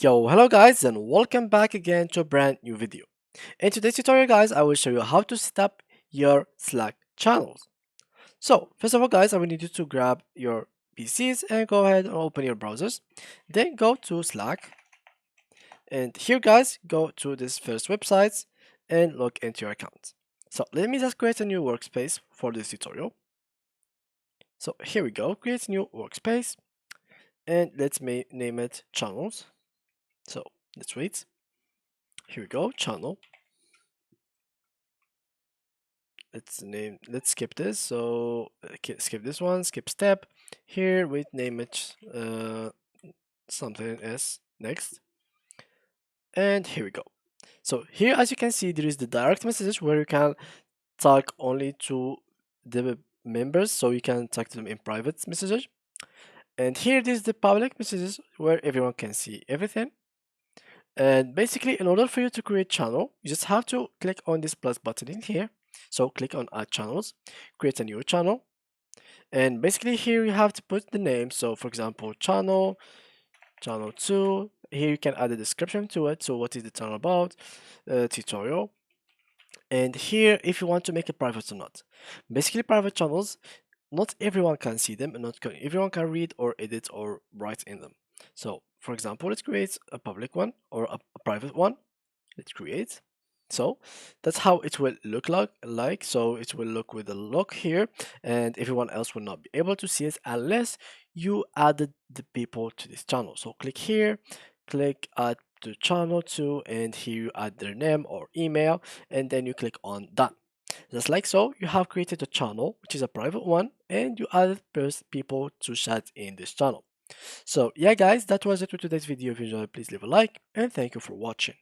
Yo, hello guys and welcome back again to a brand new video. In today's tutorial guys, I will show you how to set up your Slack channels. So, first of all guys, I will need you to grab your PCs and go ahead and open your browsers. Then go to Slack and here guys, go to this first website and log into your account. So, let me just create a new workspace for this tutorial. So, here we go, create a new workspace and let's name it channels. So, let's wait. Here we go, channel. Let's skip this. So skip this one, skip step. Here we name it something as next. And here we go. So here, as you can see, there is the direct message where you can talk only to the members, so you can talk to them in private messages. And here is the public messages where everyone can see everything. And basically, in order for you to create channel, you just have to click on this plus button in here. So click on add channels, create a new channel. And basically here you have to put the name. So for example, channel 2. Here you can add a description to it. So what is the channel about? Tutorial. And here, if you want to make it private or not. Basically, private channels, not everyone can see them and everyone can read or edit or write in them. So for example, let's create a public one or a private one. Let's create. So that's how it will look like. So it will look with the look here, and everyone else will not be able to see it unless you added the people to this channel. So click here, click add to channel 2, and here you add their name or email, and then you click on done. Just like so, you have created a channel, which is a private one, and you added people to chat in this channel. So yeah guys, that was it for today's video. If you enjoyed, please leave a like, and thank you for watching.